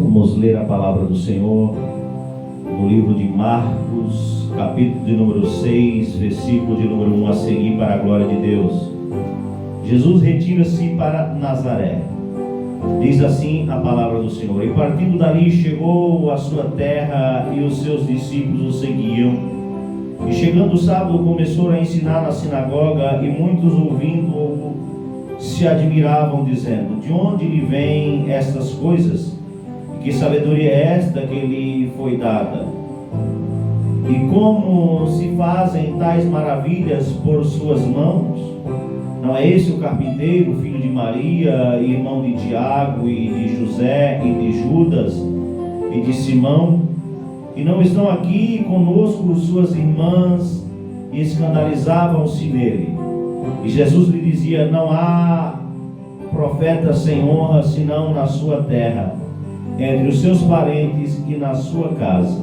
Vamos ler a palavra do Senhor no livro de Marcos, capítulo de número 6, versículo de número 1 a seguir, para a glória de Deus. Jesus retira-se para Nazaré. Diz assim a palavra do Senhor: E partindo dali chegou à sua terra, e os seus discípulos o seguiam. E chegando o sábado começou a ensinar na sinagoga, e muitos ouvindo-o se admiravam, dizendo: De onde lhe vêm estas coisas? Que sabedoria é esta que lhe foi dada? E como se fazem tais maravilhas por suas mãos? Não é esse o carpinteiro, filho de Maria, irmão de Tiago, e de José, e de Judas, e de Simão? E não estão aqui conosco suas irmãs? E escandalizavam-se nele. E Jesus lhe dizia: Não há profeta sem honra, senão na sua terra, entre os seus parentes e na sua casa.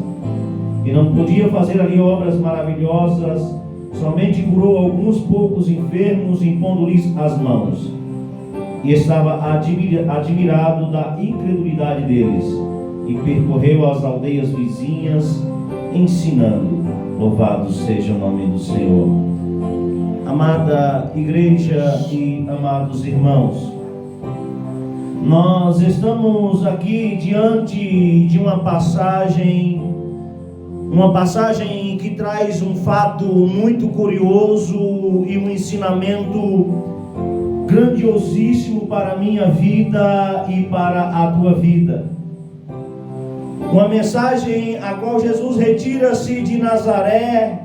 E não podia fazer ali obras maravilhosas, somente curou alguns poucos enfermos, impondo-lhes as mãos. E estava admirado da incredulidade deles, e percorreu as aldeias vizinhas, ensinando. Louvado seja o nome do Senhor. Amada igreja e amados irmãos, nós estamos aqui diante de uma passagem que traz um fato muito curioso e um ensinamento grandiosíssimo para a minha vida e para a tua vida. Uma mensagem a qual Jesus retira-se de Nazaré,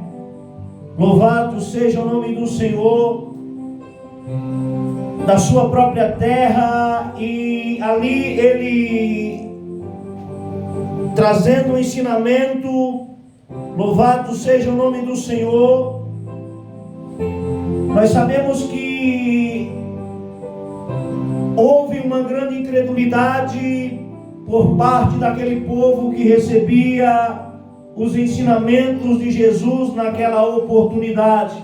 louvado seja o nome do Senhor, da sua própria terra, e ali ele trazendo um ensinamento, louvado seja o nome do Senhor. Nós sabemos que houve uma grande incredulidade por parte daquele povo que recebia os ensinamentos de Jesus naquela oportunidade,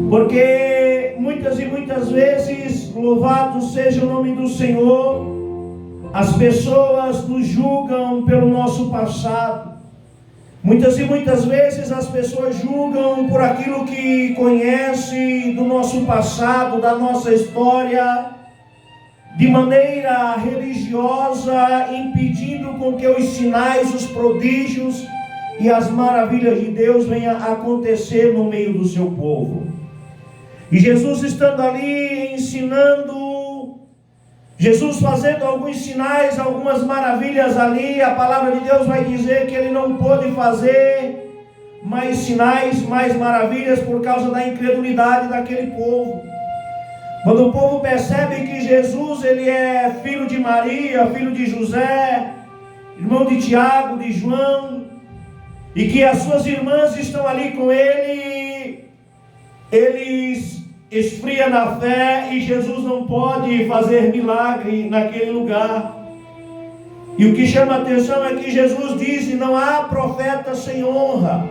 porque muitas e muitas vezes, louvado seja o nome do Senhor, as pessoas nos julgam pelo nosso passado. Muitas e muitas vezes as pessoas julgam por aquilo que conhece do nosso passado, da nossa história, de maneira religiosa, impedindo com que os sinais, os prodígios e as maravilhas de Deus venham a acontecer no meio do seu povo. E Jesus estando ali ensinando, Jesus fazendo alguns sinais, algumas maravilhas ali, a palavra de Deus vai dizer que ele não pôde fazer mais sinais, mais maravilhas por causa da incredulidade daquele povo. Quando o povo percebe que Jesus ele é filho de Maria, filho de José, irmão de Tiago, de João, e que as suas irmãs estão ali com ele, eles esfriam na fé, e Jesus não pode fazer milagre naquele lugar. E o que chama a atenção é que Jesus diz: não há profeta sem honra.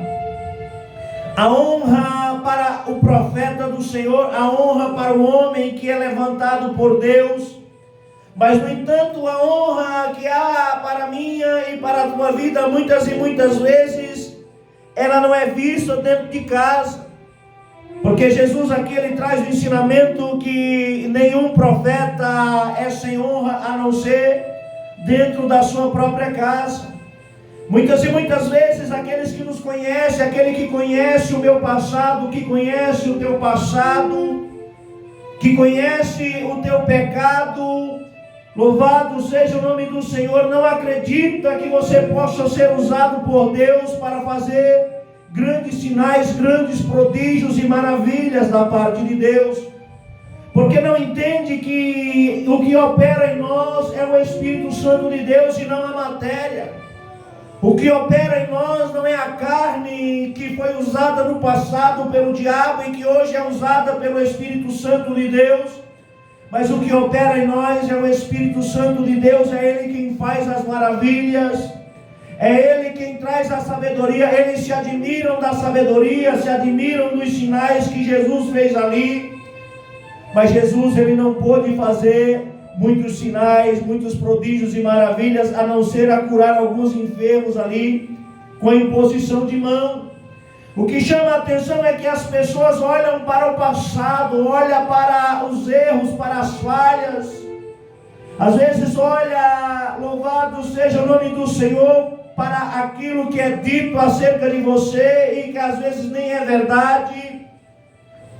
A honra para o profeta do Senhor, a honra para o homem que é levantado por Deus. Mas, no entanto, a honra que há para a minha e para a tua vida, muitas e muitas vezes, ela não é vista dentro de casa. Porque Jesus aqui ele traz o ensinamento que nenhum profeta é sem honra, a não ser dentro da sua própria casa. Muitas e muitas vezes aqueles que nos conhecem, aquele que conhece o meu passado, que conhece o teu passado, que conhece o teu pecado, louvado seja o nome do Senhor, não acredita que você possa ser usado por Deus para fazer grandes sinais, grandes prodígios e maravilhas da parte de Deus, porque não entende que o que opera em nós é o Espírito Santo de Deus e não a matéria. O que opera em nós não é a carne que foi usada no passado pelo diabo e que hoje é usada pelo Espírito Santo de Deus, mas o que opera em nós é o Espírito Santo de Deus. É Ele quem faz as maravilhas, é Ele quem traz a sabedoria. Eles se admiram da sabedoria, se admiram dos sinais que Jesus fez ali, mas Jesus ele não pôde fazer muitos sinais, muitos prodígios e maravilhas, a não ser a curar alguns enfermos ali, com a imposição de mão. O que chama a atenção é que as pessoas olham para o passado, olham para os erros, para as falhas. Às vezes olha, louvado seja o nome do Senhor, para aquilo que é dito acerca de você e que às vezes nem é verdade.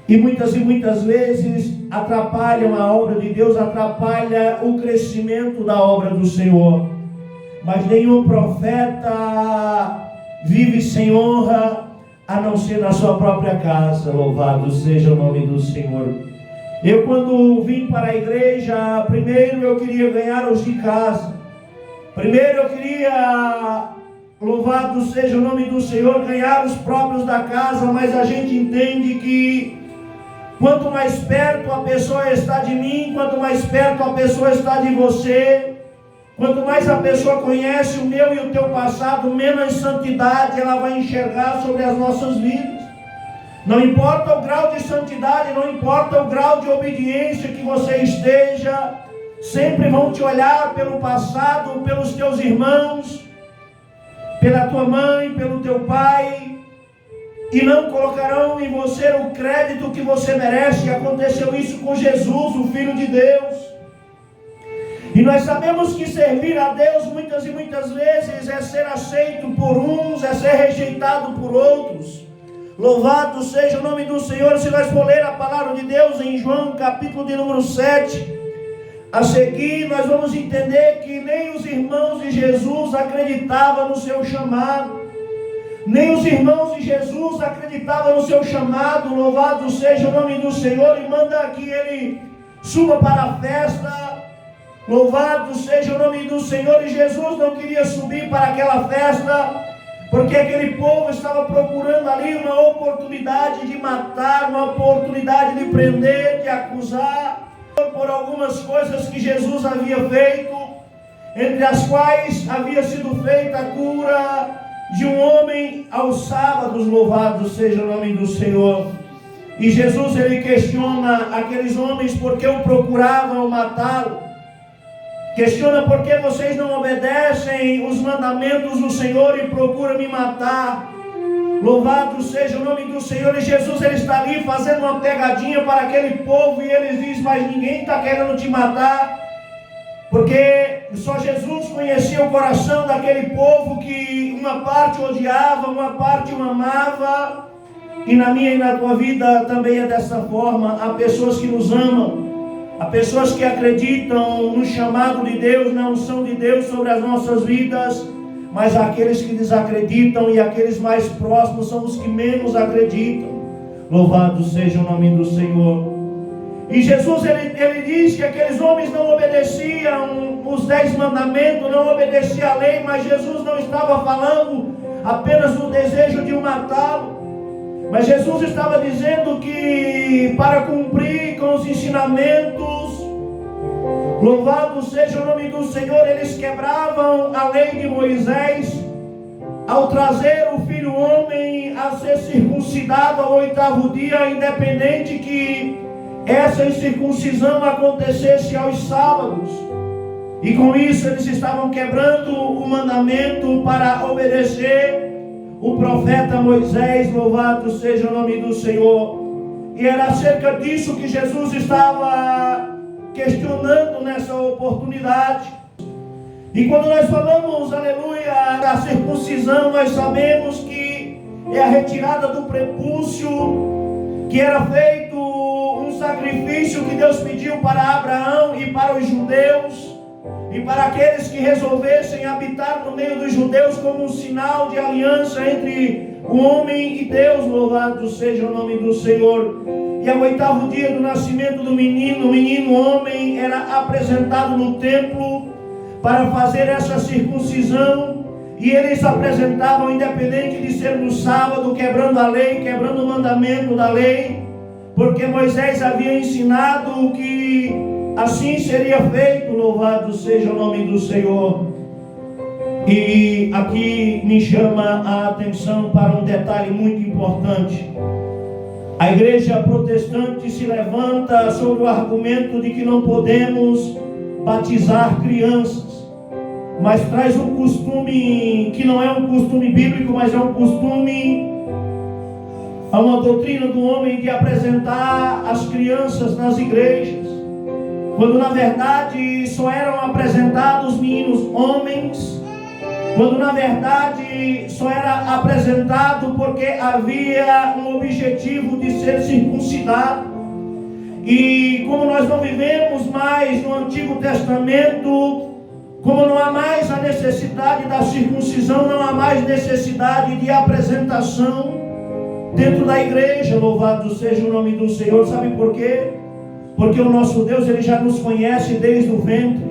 E muitas vezes atrapalham a obra de Deus, atrapalha o crescimento da obra do Senhor. Mas nenhum profeta vive sem honra, a não ser na sua própria casa. Louvado seja o nome do Senhor. Eu, quando vim para a igreja, primeiro eu queria ganhar os de casa. Primeiro eu queria, louvado seja o nome do Senhor, ganhar os próprios da casa. Mas a gente entende que quanto mais perto a pessoa está de mim, quanto mais perto a pessoa está de você, quanto mais a pessoa conhece o meu e o teu passado, menos santidade ela vai enxergar sobre as nossas vidas. Não importa o grau de santidade, não importa o grau de obediência que você esteja, sempre vão te olhar pelo passado, pelos teus irmãos, pela tua mãe, pelo teu pai, e não colocarão em você o crédito que você merece. Aconteceu isso com Jesus, o Filho de Deus. E nós sabemos que servir a Deus muitas e muitas vezes é ser aceito por uns, é ser rejeitado por outros. Louvado seja o nome do Senhor. Se nós for ler a palavra de Deus em João capítulo de número 7, a seguir nós vamos entender que nem os irmãos de Jesus acreditavam no seu chamado. Nem os irmãos de Jesus acreditavam no seu chamado. Louvado seja o nome do Senhor. E manda que ele suba para a festa. Louvado seja o nome do Senhor. E Jesus não queria subir para aquela festa, porque aquele povo estava procurando ali uma oportunidade de matar, uma oportunidade de prender, de acusar, por algumas coisas que Jesus havia feito, entre as quais havia sido feita a cura de um homem aos sábados. Louvado seja o nome do Senhor. E Jesus, ele questiona aqueles homens porque o procuravam matá-lo. Questiona por que vocês não obedecem os mandamentos do Senhor e procuram me matar. Louvado seja o nome do Senhor. E Jesus, ele está ali fazendo uma pegadinha para aquele povo, e eles dizem: mas ninguém está querendo te matar, porque só Jesus conhecia o coração daquele povo, que uma parte odiava, uma parte o amava. E na minha e na tua vida também é dessa forma. Há pessoas que nos amam, há pessoas que acreditam no chamado de Deus, na unção de Deus sobre as nossas vidas, mas aqueles que desacreditam, e aqueles mais próximos são os que menos acreditam. Louvado seja o nome do Senhor. E Jesus, ele diz que aqueles homens não obedeciam os 10 mandamentos, não obedeciam a lei, mas Jesus não estava falando apenas do desejo de o matá-lo. Mas Jesus estava dizendo que para cumprir com os ensinamentos, louvado seja o nome do Senhor, eles quebravam a lei de Moisés ao trazer o filho homem a ser circuncidado ao 8º dia, independente que essa incircuncisão acontecesse aos sábados. E com isso eles estavam quebrando o mandamento para obedecer o profeta Moisés. Louvado seja o nome do Senhor. E era acerca disso que Jesus estava questionando nessa oportunidade. E quando nós falamos, aleluia, da circuncisão, nós sabemos que é a retirada do prepúcio, que era feito um sacrifício que Deus pediu para Abraão e para os judeus, e para aqueles que resolvessem habitar no meio dos judeus, como um sinal de aliança entre o homem e Deus. Louvado seja o nome do Senhor. E ao 8º dia do nascimento do menino, o menino homem era apresentado no templo para fazer essa circuncisão. E eles apresentavam, independente de ser no sábado, quebrando a lei, quebrando o mandamento da lei, porque Moisés havia ensinado que assim seria feito. Louvado seja o nome do Senhor. E aqui me chama a atenção para um detalhe muito importante. A igreja protestante se levanta sobre o argumento de que não podemos batizar crianças, mas traz um costume que não é um costume bíblico, mas é um costume, há uma doutrina do homem de apresentar as crianças nas igrejas, quando na verdade só eram apresentados meninos homens, quando na verdade só era apresentado porque havia um objetivo de ser circuncidado. E como nós não vivemos mais no Antigo Testamento, como não há mais a necessidade da circuncisão, não há mais necessidade de apresentação dentro da igreja. Louvado seja o nome do Senhor. Sabe por quê? Porque o nosso Deus, Ele já nos conhece desde o ventre.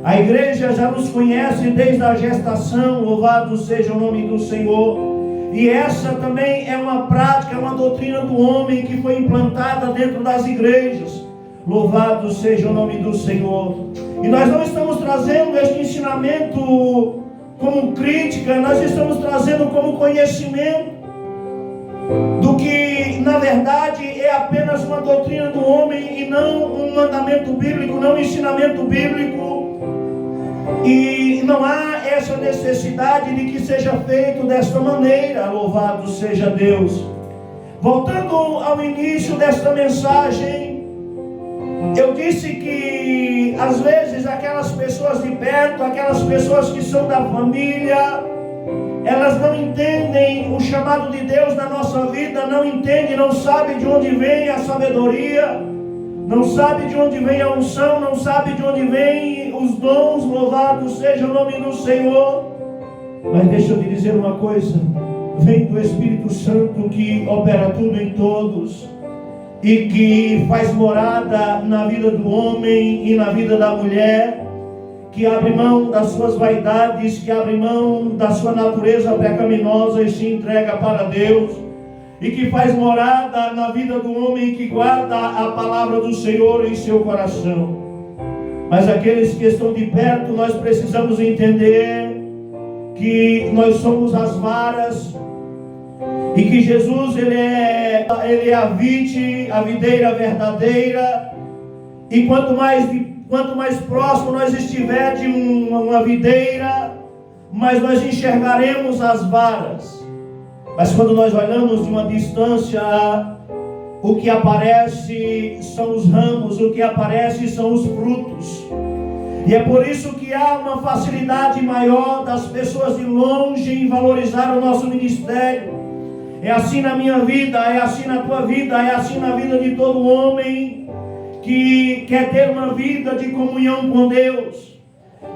A igreja já nos conhece desde a gestação. Louvado seja o nome do Senhor. E essa também é uma prática, é uma doutrina do homem que foi implantada dentro das igrejas. Louvado seja o nome do Senhor. E nós não estamos trazendo este ensinamento como crítica, nós estamos trazendo como conhecimento do que na verdade é apenas uma doutrina do homem e não um mandamento bíblico, não um ensinamento bíblico. E não há essa necessidade de que seja feito desta maneira. Louvado seja Deus. Voltando ao início desta mensagem, eu disse que às vezes aquelas pessoas de perto, aquelas pessoas que são da família, elas não entendem o chamado de Deus na nossa vida, não entendem, não sabem de onde vem a sabedoria, não sabe de onde vem a unção, não sabe de onde vem os dons. Louvado seja o nome do Senhor. Mas deixa eu te dizer uma coisa: vem do Espírito Santo que opera tudo em todos e que faz morada na vida do homem e na vida da mulher, que abre mão das suas vaidades, que abre mão da sua natureza pecaminosa e se entrega para Deus, e que faz morada na vida do homem que guarda a palavra do Senhor em seu coração. Mas aqueles que estão de perto, nós precisamos entender que nós somos as varas e que Jesus ele é a vide, a videira verdadeira. E quanto mais próximo nós estiver de uma videira, mais nós enxergaremos as varas. Mas quando nós olhamos de uma distância, o que aparece são os ramos, o que aparece são os frutos. E é por isso que há uma facilidade maior das pessoas de longe em valorizar o nosso ministério. É assim na minha vida, é assim na tua vida, é assim na vida de todo homem que quer ter uma vida de comunhão com Deus.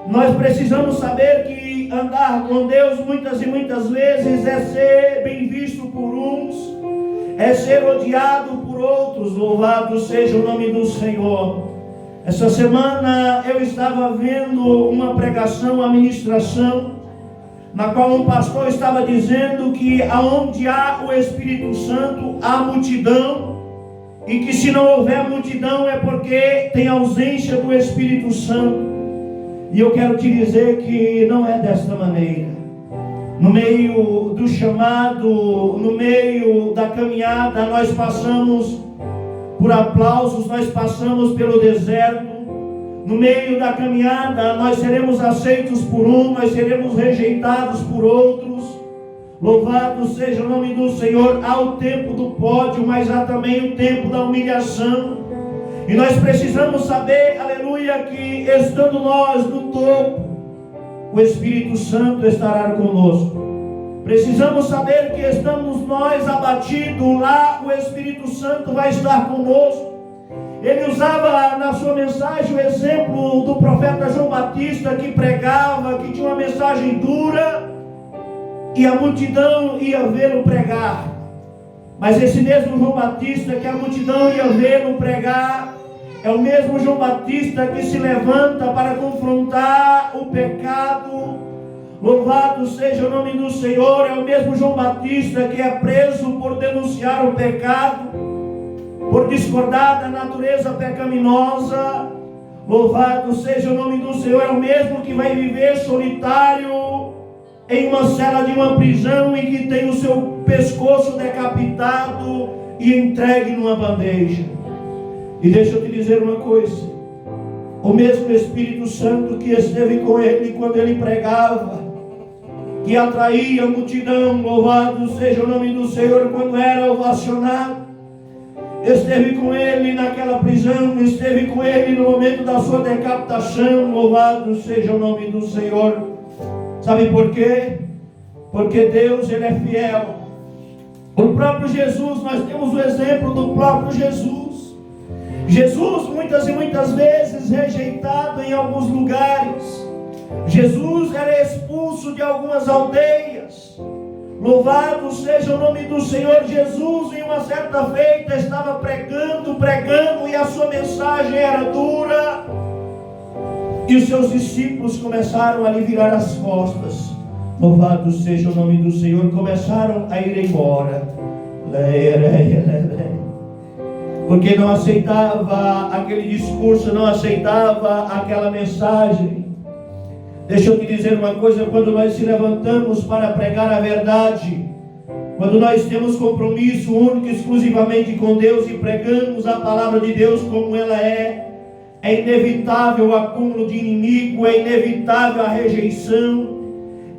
Nós precisamos saber que andar com Deus muitas e muitas vezes é ser bem visto por uns, é ser odiado por outros. Louvado seja o nome do Senhor. Essa semana eu estava vendo uma pregação, uma ministração, na qual um pastor estava dizendo que aonde há o Espírito Santo há multidão, e que se não houver multidão é porque tem ausência do Espírito Santo. E eu quero te dizer que não é desta maneira. No meio do chamado, no meio da caminhada, nós passamos por aplausos, nós passamos pelo deserto. No meio da caminhada, nós seremos aceitos por um, nós seremos rejeitados por outros. Louvado seja o nome do Senhor. Há o tempo do pódio, mas há também o tempo da humilhação. E nós precisamos saber, aleluia, que estando nós no topo, o Espírito Santo estará conosco. Precisamos saber que estamos nós abatidos, lá o Espírito Santo vai estar conosco. Ele usava na sua mensagem o exemplo do profeta João Batista, que pregava, que tinha uma mensagem dura, e a multidão ia vê-lo pregar. Mas esse mesmo João Batista que a multidão ia vê-lo pregar, é o mesmo João Batista que se levanta para confrontar o pecado. Louvado seja o nome do Senhor. É o mesmo João Batista que é preso por denunciar o pecado, por discordar da natureza pecaminosa. Louvado seja o nome do Senhor. É o mesmo que vai viver solitário em uma cela de uma prisão e que tem o seu pescoço decapitado e entregue numa bandeja. E deixa eu te dizer uma coisa: O mesmo Espírito Santo que esteve com ele quando ele pregava, que atraía a multidão, louvado seja o nome do Senhor, quando era ovacionado, esteve com ele naquela prisão, esteve com ele no momento da sua decapitação, louvado seja o nome do Senhor. Sabe por quê? Porque Deus, Ele é fiel. O próprio Jesus, nós temos o exemplo do próprio Jesus. Jesus, muitas e muitas vezes rejeitado em alguns lugares. Jesus era expulso de algumas aldeias. Louvado seja o nome do Senhor. Jesus, em uma certa feita, estava pregando, e a sua mensagem era dura. E os seus discípulos começaram a lhe virar as costas. Louvado seja o nome do Senhor. Começaram a ir embora. Porque não aceitava aquele discurso, não aceitava aquela mensagem. Deixa eu te dizer uma coisa: quando nós se levantamos para pregar a verdade, quando nós temos compromisso único e exclusivamente com Deus e pregamos a palavra de Deus como ela é inevitável o acúmulo de inimigo, é inevitável a rejeição,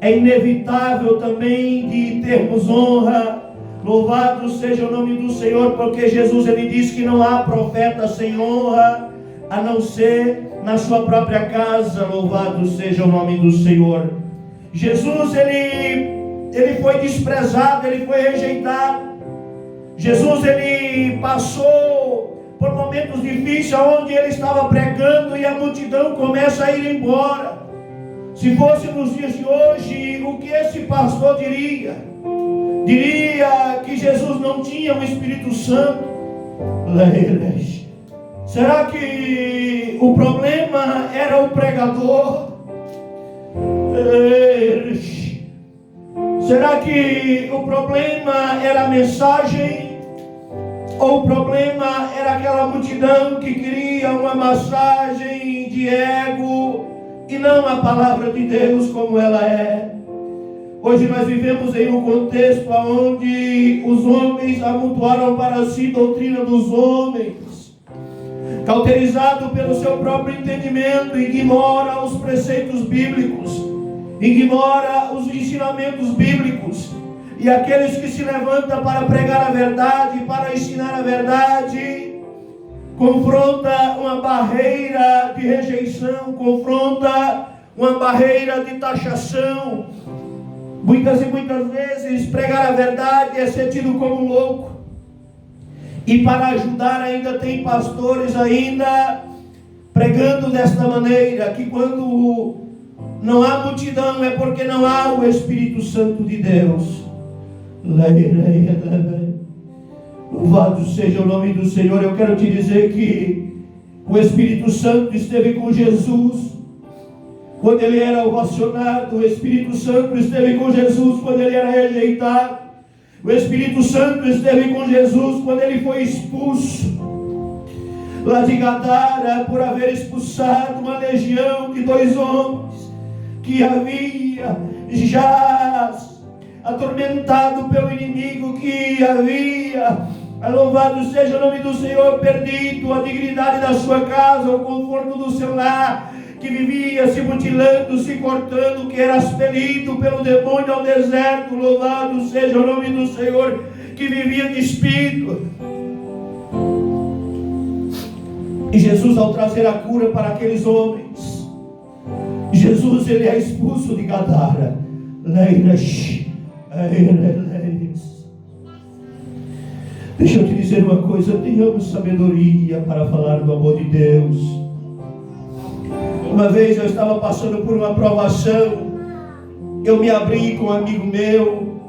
é inevitável também de termos honra. Louvado seja o nome do Senhor, porque Jesus, ele diz que não há profeta sem honra, a não ser na sua própria casa. Louvado seja o nome do Senhor. Jesus, ele foi desprezado, ele foi rejeitado. Jesus, ele passou por momentos difíceis, onde ele estava pregando e a multidão começa a ir embora. Se fosse nos dias de hoje, o que esse pastor diria? Diria que Jesus não tinha o Espírito Santo. Será que o problema era o pregador? Será que o problema era a mensagem? Ou o problema era aquela multidão que queria uma massagem de ego e não a palavra de Deus como ela é? Hoje nós vivemos em um contexto onde os homens amontoaram para si doutrina dos homens, cauterizado pelo seu próprio entendimento, ignora os preceitos bíblicos, ignora os ensinamentos bíblicos, e aqueles que se levantam para pregar a verdade, para ensinar a verdade, confronta uma barreira de rejeição, confronta uma barreira de taxação. Muitas e muitas vezes pregar a verdade é ser tido como louco. E para ajudar ainda tem pastores ainda pregando desta maneira, que quando não há multidão é porque não há o Espírito Santo de Deus. Louvado seja o nome do Senhor. Eu quero te dizer que o Espírito Santo esteve com Jesus quando ele era ovacionado. O Espírito Santo esteve com Jesus quando ele era rejeitado. O Espírito Santo esteve com Jesus quando ele foi expulso lá de Gadara, por haver expulsado uma legião de 2 homens que havia já atormentado pelo inimigo, que havia, louvado seja o nome do Senhor, perdido a dignidade da sua casa, o conforto do seu lar, que vivia se mutilando, se cortando, que era expelido pelo demônio ao deserto. Louvado seja o nome do Senhor, que vivia despido. E Jesus, ao trazer a cura para aqueles homens, Jesus, ele é expulso de Gadara. Deixa eu te dizer uma coisa: tenhamos sabedoria para falar do amor de Deus. Uma vez eu estava passando por uma provação, eu me abri com um amigo meu,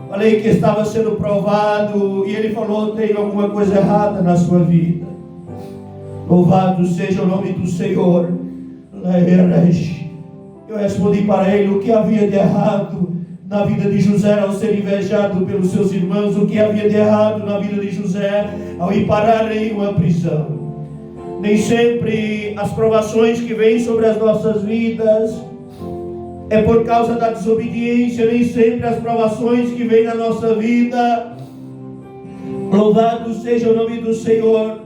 falei que estava sendo provado, e ele falou: tem alguma coisa errada na sua vida. Louvado seja o nome do Senhor. Eu respondi para ele o que havia de errado na vida de José ao ser invejado pelos seus irmãos, o que havia de errado na vida de José ao ir parar em uma prisão. Nem sempre as provações que vêm sobre as nossas vidas é por causa da desobediência, nem sempre as provações que vêm na nossa vida, louvado seja o nome do Senhor,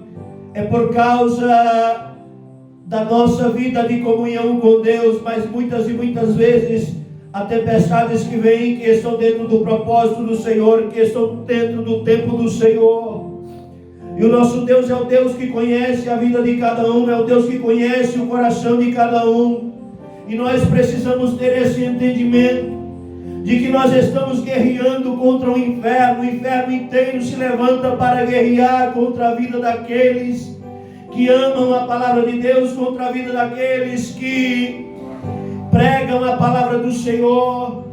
é por causa da nossa vida de comunhão com Deus, mas muitas e muitas vezes há tempestades que vêm, que estão dentro do propósito do Senhor, que estão dentro do tempo do Senhor. E o nosso Deus é o Deus que conhece a vida de cada um, é o Deus que conhece o coração de cada um. E nós precisamos ter esse entendimento de que nós estamos guerreando contra o inferno inteiro se levanta para guerrear contra a vida daqueles que amam a palavra de Deus, contra a vida daqueles que pregam a palavra do Senhor,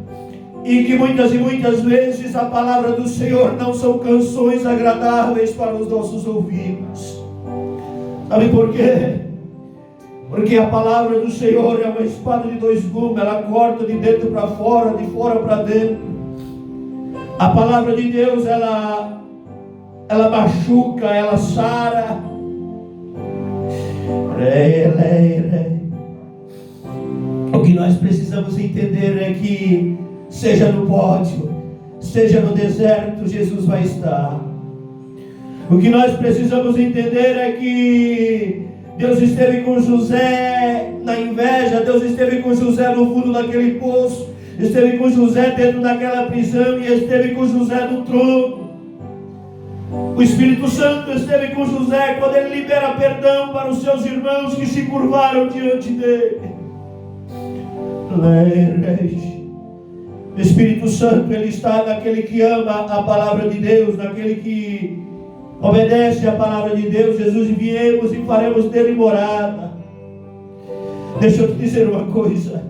e que muitas e muitas vezes a palavra do Senhor não são canções agradáveis para os nossos ouvidos. Sabe por quê? Porque a palavra do Senhor é uma espada de dois gumes, ela corta de dentro para fora, de fora para dentro. A palavra de Deus, ela machuca, ela sara. O que nós precisamos entender é que, seja no pódio, seja no deserto, Jesus vai estar. O que nós precisamos entender é que Deus esteve com José na inveja, Deus esteve com José no fundo daquele poço, esteve com José dentro daquela prisão e esteve com José no trono. O Espírito Santo esteve com José quando ele libera perdão para os seus irmãos que se curvaram diante dele. O Espírito Santo, ele está naquele que ama a palavra de Deus, naquele que obedece a palavra de Deus. Jesus, viemos e faremos dele morada. Deixa eu te dizer uma coisa: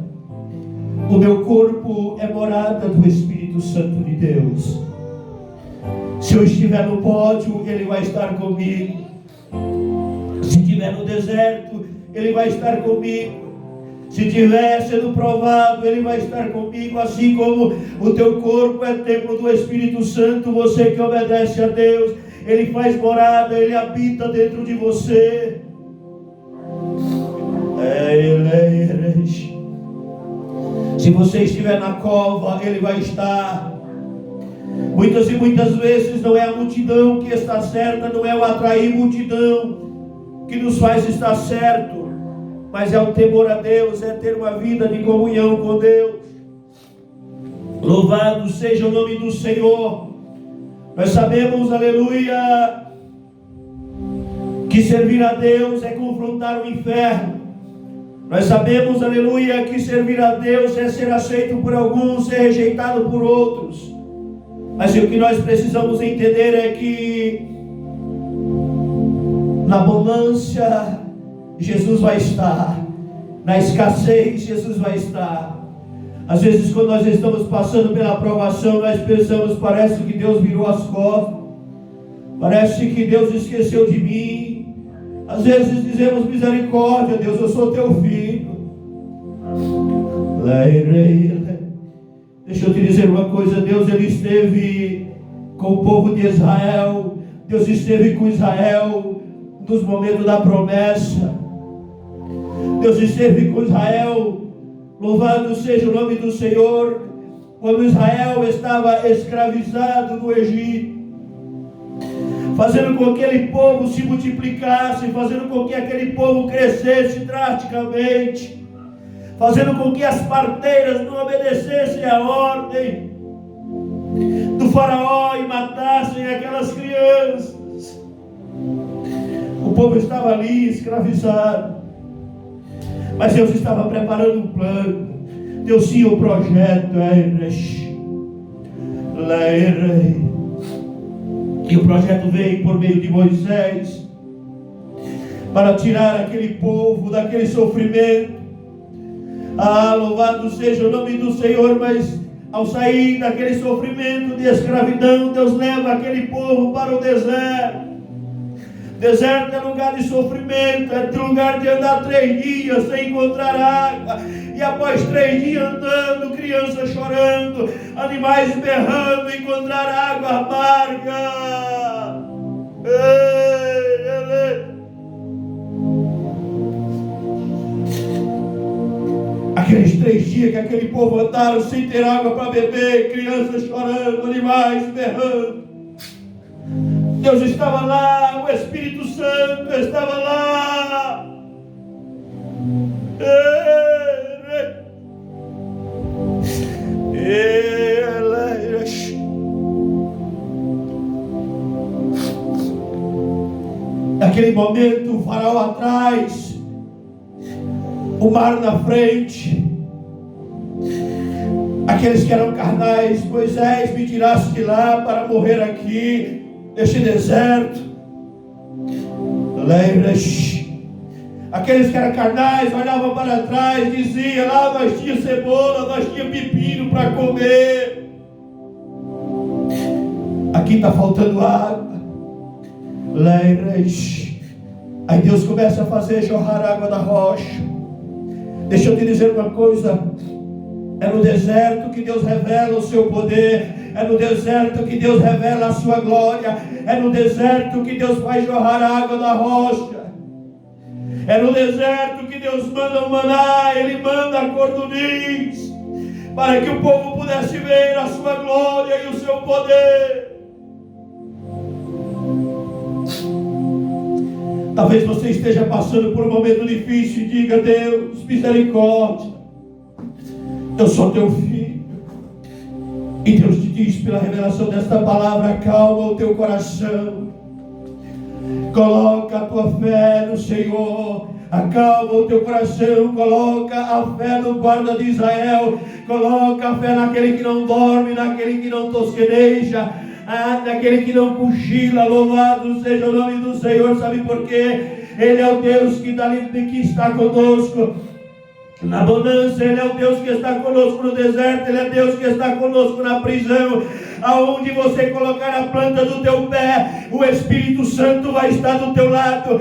o meu corpo é morada do Espírito Santo de Deus. Se eu estiver no pódio, ele vai estar comigo. Se estiver no deserto, ele vai estar comigo. Se estiver sendo provado, ele vai estar comigo. Assim como o teu corpo é templo do Espírito Santo, você que obedece a Deus, ele faz morada, ele habita dentro de você. Se você estiver na cova, ele vai estar. Muitas e muitas vezes não é a multidão que está certa, não é o atrair multidão que nos faz estar certo, mas é o temor a Deus, é ter uma vida de comunhão com Deus. Louvado seja o nome do Senhor. Nós sabemos, aleluia, que servir a Deus é confrontar o inferno. Nós sabemos, aleluia, que servir a Deus é ser aceito por alguns, ser rejeitado por outros. Mas o que nós precisamos entender é que na abundância Jesus vai estar, na escassez Jesus vai estar. Às vezes, quando nós estamos passando pela aprovação, nós pensamos: parece que Deus virou as costas, parece que Deus esqueceu de mim. Às vezes dizemos: misericórdia, Deus, eu sou teu filho. Deixa eu te dizer uma coisa: Deus, ele esteve com o povo de Israel. Deus esteve com Israel nos momentos da promessa. Deus esteve com Israel, louvado seja o nome do Senhor, quando Israel estava escravizado no Egito, fazendo com que aquele povo se multiplicasse, fazendo com que aquele povo crescesse drasticamente, fazendo com que as parteiras não obedecessem à ordem do faraó e matassem aquelas crianças. O povo estava ali escravizado, mas Deus estava preparando um plano. Deus tinha um projeto. E o projeto veio por meio de Moisés para tirar aquele povo daquele sofrimento. Louvado seja o nome do Senhor. Mas ao sair daquele sofrimento de escravidão, Deus leva aquele povo para o deserto. Deserto é lugar de sofrimento, é lugar de andar 3 dias sem encontrar água, e após 3 dias andando, crianças chorando, animais berrando, encontrar água amarga. Aqueles 3 dias que aquele povo andaram sem ter água para beber, crianças chorando, animais berrando, Deus estava lá, o Espírito Santo estava lá. Naquele momento, o faraó atrás, o mar na frente. Aqueles que eram carnais: Moisés, me tiraste de lá para morrer aqui, neste deserto. Aqueles que eram carnais olhavam para trás, diziam: lá nós tinha cebola, nós tinha pepino para comer. Aqui está faltando água. Aí Deus começa a fazer jorrar água da rocha. Deixa eu te dizer uma coisa: é no deserto que Deus revela o seu poder, é no deserto que Deus revela a sua glória, é no deserto que Deus faz jorrar a água da rocha, é no deserto que Deus manda o maná, Ele manda a cordoniz, para que o povo pudesse ver a sua glória e o seu poder. Talvez você esteja passando por um momento difícil e diga: Deus, misericórdia, eu sou teu filho. E Deus te diz pela revelação desta palavra: acalma o teu coração, coloca a tua fé no Senhor, acalma o teu coração, coloca a fé no guarda de Israel, coloca a fé naquele que não dorme, naquele que não tosqueneja, naquele que não cochila. Louvado seja o nome do Senhor. Sabe por quê? Ele é o Deus que está conosco na bonança, Ele é o Deus que está conosco no deserto, Ele é Deus que está conosco na prisão. Aonde você colocar a planta do teu pé, o Espírito Santo vai estar do teu lado.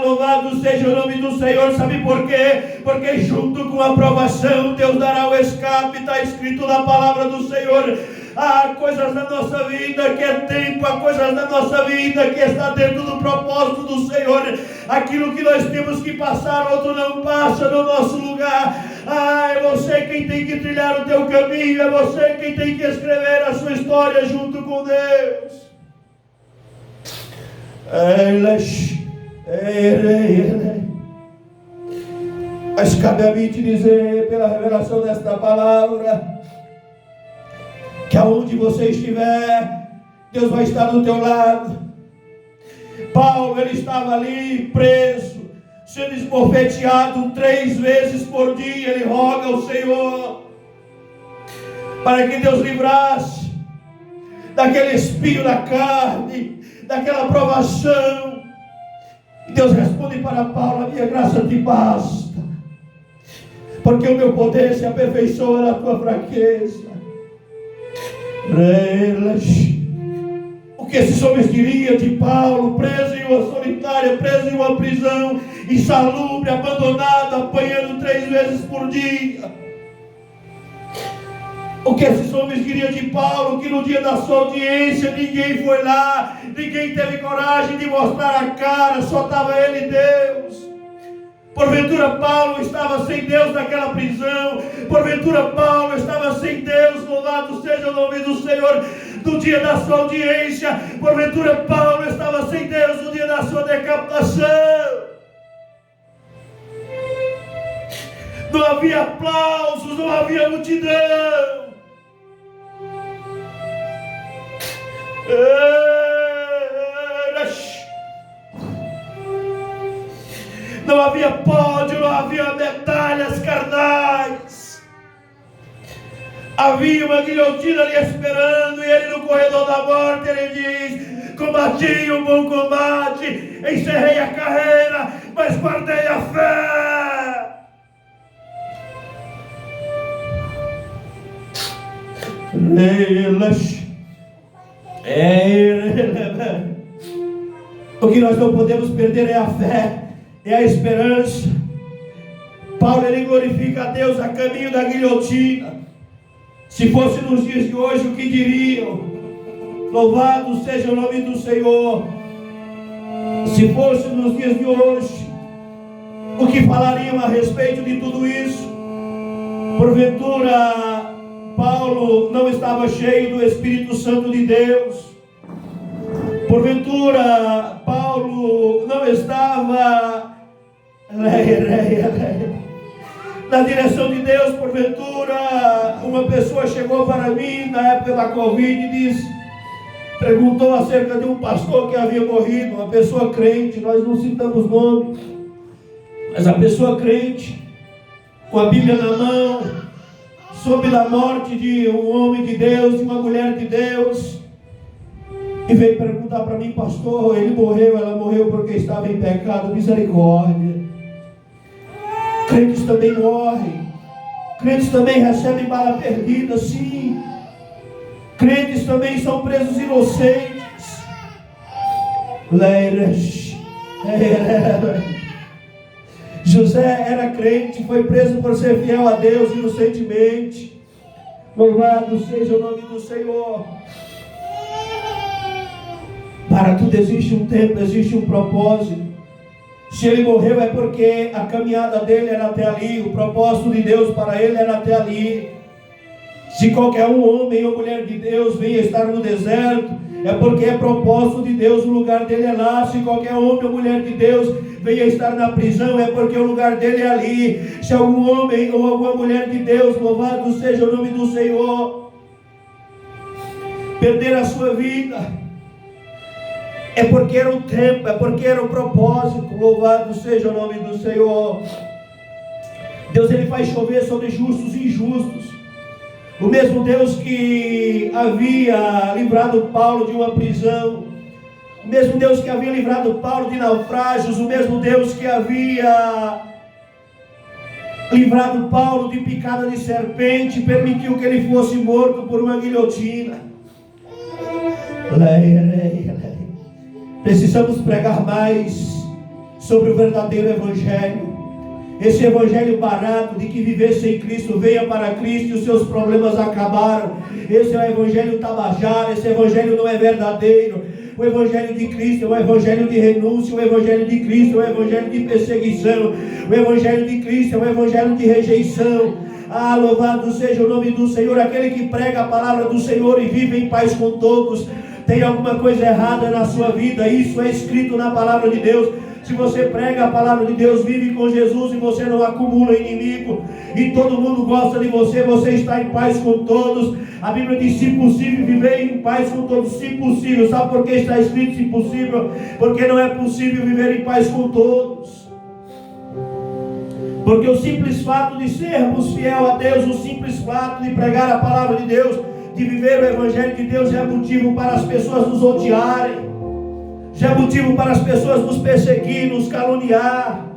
Louvado seja o nome do Senhor. Sabe por quê? Porque junto com a aprovação, Deus dará o escape. Está escrito na palavra do Senhor: há coisas na nossa vida que é tempo, há coisas na nossa vida que está dentro do propósito do Senhor. Aquilo que nós temos que passar, outro não passa no nosso lugar. É você quem tem que trilhar o teu caminho, é você quem tem que escrever a sua história junto com Deus. Mas cabe a mim te dizer, pela revelação desta palavra, que aonde você estiver, Deus vai estar do teu lado. Paulo, ele estava ali preso, sendo esbofeteado 3 vezes por dia. Ele roga ao Senhor para que Deus livrasse daquele espinho na carne, daquela provação. E Deus responde para Paulo: a minha graça te basta, porque o meu poder se aperfeiçoa na tua fraqueza. O que esses homens diriam de Paulo, preso em uma solitária, preso em uma prisão, insalubre, abandonado, apanhando 3 vezes por dia? O que esses homens diriam de Paulo, que no dia da sua audiência ninguém foi lá, ninguém teve coragem de mostrar a cara, só estava ele e Deus? Porventura Paulo estava sem Deus naquela prisão, porventura Paulo estava sem Deus, louvado seja o nome do Senhor, no dia da sua audiência, porventura Paulo estava sem Deus no dia da sua decapitação. Não havia aplausos, não havia multidão. Não havia pódio, não havia medalhas carnais. Havia uma guilhotina ali esperando, e ele no corredor da morte, ele diz: combati o bom combate, encerrei a carreira, mas guardei a fé. O que nós não podemos perder é a fé, é a esperança. Paulo, ele glorifica a Deus a caminho da guilhotina. Se fosse nos dias de hoje, o que diriam? Louvado seja o nome do Senhor. Se fosse nos dias de hoje, o que falariam a respeito de tudo isso? Porventura Paulo não estava cheio do Espírito Santo de Deus? Porventura Paulo não estava na direção de Deus. Porventura, uma pessoa chegou para mim na época da Covid e perguntou acerca de um pastor que havia morrido, uma pessoa crente, nós não citamos nome, mas a pessoa crente, com a Bíblia na mão, soube da morte de um homem de Deus, de uma mulher de Deus, e veio perguntar para mim: pastor, ele morreu, ela morreu porque estava em pecado. Misericórdia. Crentes também morrem, crentes também recebem bala perdida, sim. Crentes também são presos inocentes. José era crente, foi preso por ser fiel a Deus inocentemente. Louvado seja o nome do Senhor. Para tudo existe um tempo, existe um propósito. Se ele morreu é porque a caminhada dele era até ali, o propósito de Deus para ele era até ali. Se qualquer homem ou mulher de Deus venha estar no deserto, é porque é propósito de Deus, o lugar dele é lá. Se qualquer homem ou mulher de Deus venha estar na prisão, é porque o lugar dele é ali. Se algum homem ou alguma mulher de Deus, louvado seja o nome do Senhor, perder a sua vida, é porque era o tempo, é porque era o propósito. Louvado seja o nome do Senhor. Deus, ele faz chover sobre justos e injustos. O mesmo Deus que havia livrado Paulo de uma prisão, o mesmo Deus que havia livrado Paulo de naufrágios, o mesmo Deus que havia livrado Paulo de picada de serpente, permitiu que ele fosse morto por uma guilhotina. Precisamos pregar mais sobre o verdadeiro Evangelho. Esse Evangelho barato de que viver sem Cristo, venha para Cristo e os seus problemas acabaram. Esse é o Evangelho tabajara, esse Evangelho não é verdadeiro. O Evangelho de Cristo é o Evangelho de renúncia, o Evangelho de Cristo é o Evangelho de perseguição, o Evangelho de Cristo é o Evangelho de rejeição. Ah, louvado seja o nome do Senhor. Aquele que prega a palavra do Senhor e vive em paz com todos. Tem alguma coisa errada na sua vida? Isso é escrito na palavra de Deus. Se você prega a palavra de Deus, vive com Jesus e você não acumula inimigo, e todo mundo gosta de você, você está em paz com todos. A Bíblia diz: se possível, viver em paz com todos, se possível. Sabe por que está escrito se possível? Porque não é possível viver em paz com todos. Porque o simples fato de sermos fiel a Deus, o simples fato de pregar a palavra de Deus, de viver o Evangelho de Deus, é motivo para as pessoas nos odiarem, já é motivo para as pessoas nos perseguir, nos caluniar.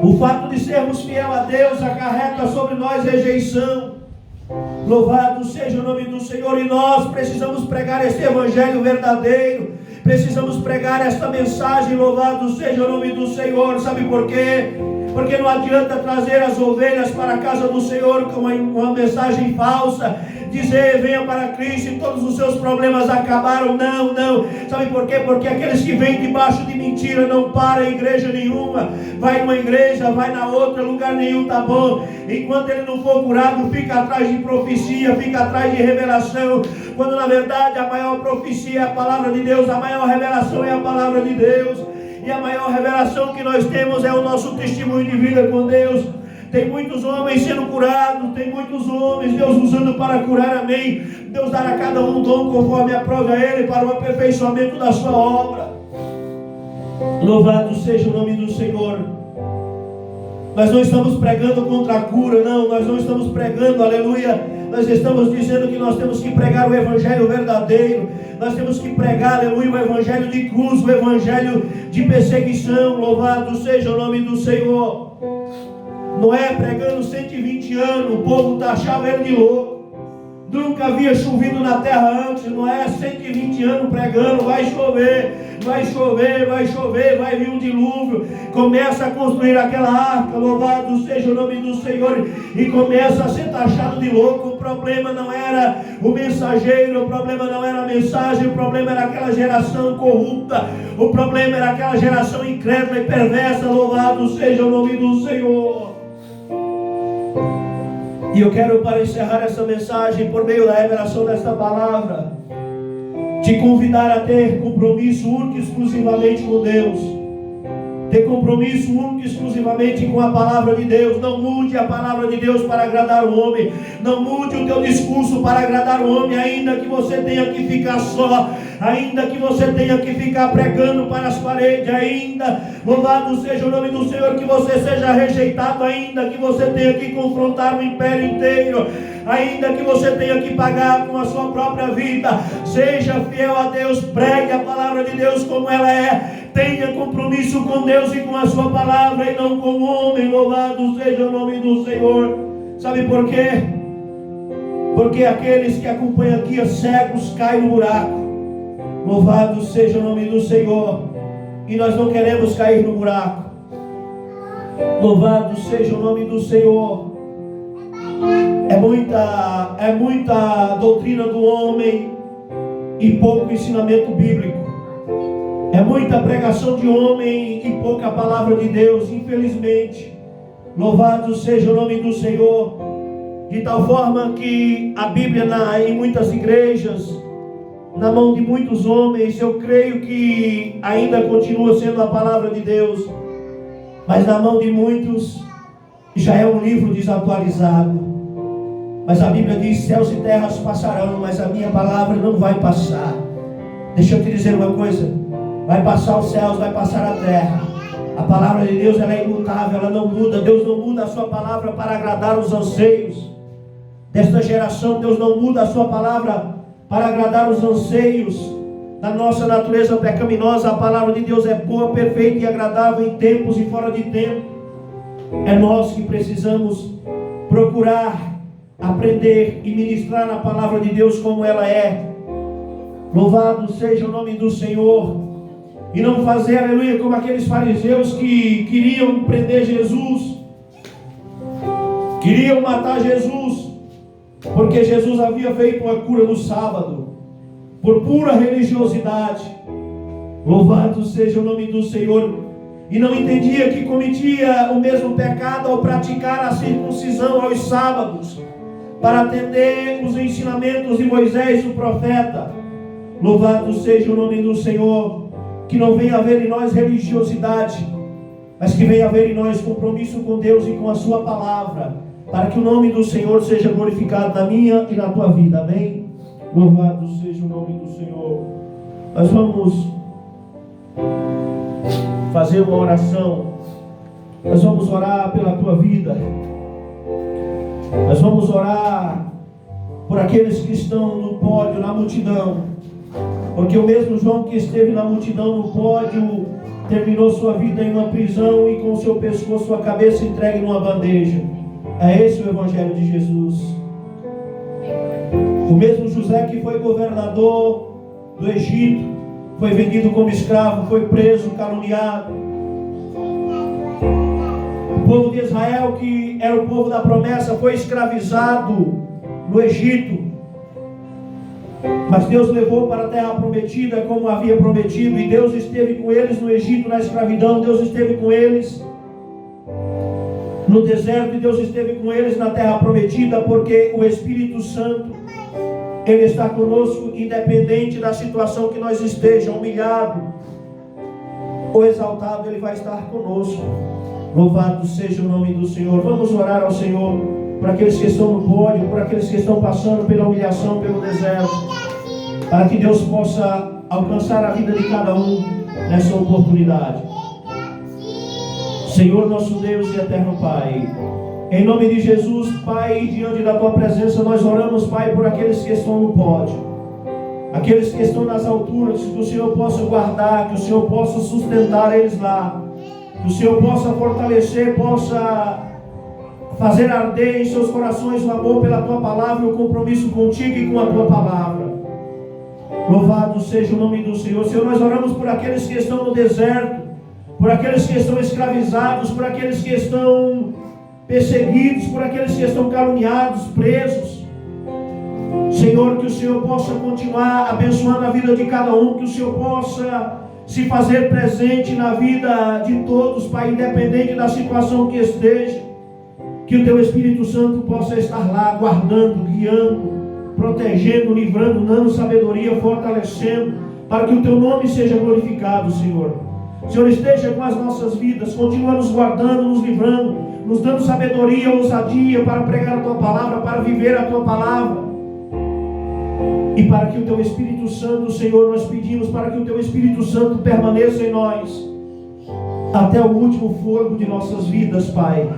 O fato de sermos fiel a Deus acarreta sobre nós rejeição. Louvado seja o nome do Senhor. E nós precisamos pregar este Evangelho verdadeiro, precisamos pregar esta mensagem. Louvado seja o nome do Senhor. Sabe por quê? Porque não adianta trazer as ovelhas para a casa do Senhor com uma mensagem falsa, dizer venha para Cristo e todos os seus problemas acabaram. Não, não. Sabe por quê? Porque aqueles que vêm debaixo de mentira não param em igreja nenhuma. Vai numa igreja, vai na outra, lugar nenhum tá bom. Enquanto ele não for curado, fica atrás de profecia, fica atrás de revelação, quando na verdade a maior profecia é a palavra de Deus, a maior revelação é a palavra de Deus. E a maior revelação que nós temos é o nosso testemunho de vida com Deus. Tem muitos homens sendo curados, tem muitos homens Deus usando para curar, amém. Deus dará a cada um dom conforme aprove a Ele para o aperfeiçoamento da sua obra. Louvado seja o nome do Senhor. Nós não estamos pregando contra a cura, não. Nós não estamos pregando, aleluia. Nós estamos dizendo que nós temos que pregar o Evangelho verdadeiro. Nós temos que pregar, aleluia, o Evangelho de cruz, o Evangelho de perseguição. Louvado seja o nome do Senhor. Noé pregando 120 anos, o povo achava ele de louco. Nunca havia chovido na terra antes. Noé 120 anos pregando: vai chover, vai chover, vai chover, vai vir um dilúvio. Começa a construir aquela arca, louvado seja o nome do Senhor, e começa a ser taxado de louco. O problema não era o mensageiro, o problema não era a mensagem, o problema era aquela geração corrupta, o problema era aquela geração incrédula e perversa. Louvado seja o nome do Senhor. E eu quero, para encerrar essa mensagem, por meio da revelação desta palavra, te convidar a ter compromisso único e exclusivamente com Deus. ter compromisso único e exclusivamente com a palavra de Deus. Não mude a palavra de Deus para agradar o homem. Não mude o teu discurso para agradar o homem, ainda que você tenha que ficar só, ainda que você tenha que ficar pregando para as paredes, ainda, louvado seja o nome do Senhor, que você seja rejeitado, ainda que você tenha que confrontar o império inteiro, ainda que você tenha que pagar com a sua própria vida. Seja fiel a Deus, pregue a palavra de Deus como ela é. Tenha compromisso com Deus e com a sua palavra, e não com o homem. Louvado seja o nome do Senhor. Sabe por quê? Porque aqueles que acompanham aqui, cegos, caem no buraco. Louvado seja o nome do Senhor. E nós não queremos cair no buraco. Louvado seja o nome do Senhor. É muita doutrina do homem e pouco ensinamento bíblico. É muita pregação de homem e pouca palavra de Deus, infelizmente. Louvado seja o nome do Senhor. De tal forma que a Bíblia em muitas igrejas, na mão de muitos homens, eu creio que ainda continua sendo a palavra de Deus, mas na mão de muitos já é um livro desatualizado. Mas a Bíblia diz: céus e terras passarão, mas a minha palavra não vai passar. Deixa eu te dizer uma coisa: vai passar os céus, vai passar a terra. A palavra de Deus, ela é imutável, ela não muda. Deus não muda a sua palavra para agradar os anseios desta geração. Deus não muda a sua palavra para agradar os anseios da nossa natureza pecaminosa. A palavra de Deus é boa, perfeita e agradável em tempos e fora de tempo. É nós que precisamos procurar aprender e ministrar a palavra de Deus como ela é. Louvado seja o nome do Senhor. E não fazer, aleluia, como aqueles fariseus que queriam prender Jesus, queriam matar Jesus, porque Jesus havia feito uma cura no sábado, por pura religiosidade. Louvado seja o nome do Senhor. E não entendia que cometia o mesmo pecado ao praticar a circuncisão aos sábados, para atender os ensinamentos de Moisés, o profeta. Louvado seja o nome do Senhor. Que não venha haver em nós religiosidade, mas que venha haver em nós compromisso com Deus e com a sua palavra, para que o nome do Senhor seja glorificado na minha e na tua vida. Amém? Louvado seja o nome do Senhor. Nós vamos fazer uma oração. Nós vamos orar pela tua vida. Nós vamos orar por aqueles que estão no pódio, na multidão. Porque o mesmo João que esteve na multidão no pódio, terminou sua vida em uma prisão e com seu pescoço, sua cabeça entregue numa bandeja. É esse o Evangelho de Jesus. O mesmo José que foi governador do Egito, foi vendido como escravo, foi preso, caluniado. O povo de Israel, que era o povo da promessa, foi escravizado no Egito. Mas Deus levou para a terra prometida como havia prometido. E Deus esteve com eles no Egito, na escravidão. Deus esteve com eles no deserto. E Deus esteve com eles na terra prometida. Porque o Espírito Santo, Ele está conosco, independente da situação que nós estejamos, humilhado ou exaltado, Ele vai estar conosco. Louvado seja o nome do Senhor. Vamos orar ao Senhor por aqueles que estão no pódio, por aqueles que estão passando pela humilhação, pelo deserto, para que Deus possa alcançar a vida de cada um nessa oportunidade. Senhor nosso Deus e eterno Pai, em nome de Jesus, Pai, diante da Tua presença nós oramos, Pai, por aqueles que estão no pódio, aqueles que estão nas alturas, que o Senhor possa guardar, que o Senhor possa sustentar eles lá, que o Senhor possa fortalecer, possa fazer arder em seus corações o amor pela Tua palavra e o compromisso contigo e com a Tua palavra. Louvado seja o nome do Senhor. Senhor, nós oramos por aqueles que estão no deserto, por aqueles que estão escravizados, por aqueles que estão perseguidos, por aqueles que estão caluniados, presos. Senhor, que o Senhor possa continuar abençoando a vida de cada um, que o Senhor possa se fazer presente na vida de todos, Pai, independente da situação que esteja. Que o Teu Espírito Santo possa estar lá, guardando, guiando, protegendo, livrando, dando sabedoria, fortalecendo, para que o Teu nome seja glorificado, Senhor. O Senhor esteja com as nossas vidas, continua nos guardando, nos livrando, nos dando sabedoria, ousadia para pregar a Tua palavra, para viver a Tua palavra. E para que o Teu Espírito Santo, Senhor, nós pedimos para que o Teu Espírito Santo permaneça em nós até o último fôlego de nossas vidas, Pai.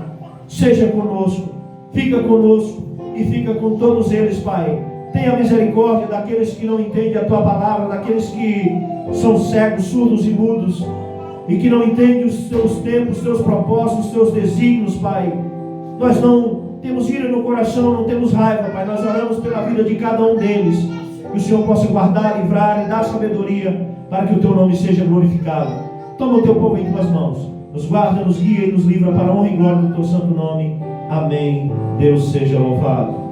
Seja conosco, fica conosco e fica com todos eles, Pai. Tenha misericórdia daqueles que não entendem a Tua palavra, daqueles que são cegos, surdos e mudos, e que não entendem os Teus tempos, os Teus propósitos, os Teus desígnios, Pai. Nós não temos ira no coração, não temos raiva, Pai. Nós oramos pela vida de cada um deles, que o Senhor possa guardar, livrar e dar sabedoria, para que o Teu nome seja glorificado. Toma o Teu povo em Tuas mãos, nos guarda, nos guia e nos livra para a honra e glória do Teu santo nome. Amém. Deus seja louvado.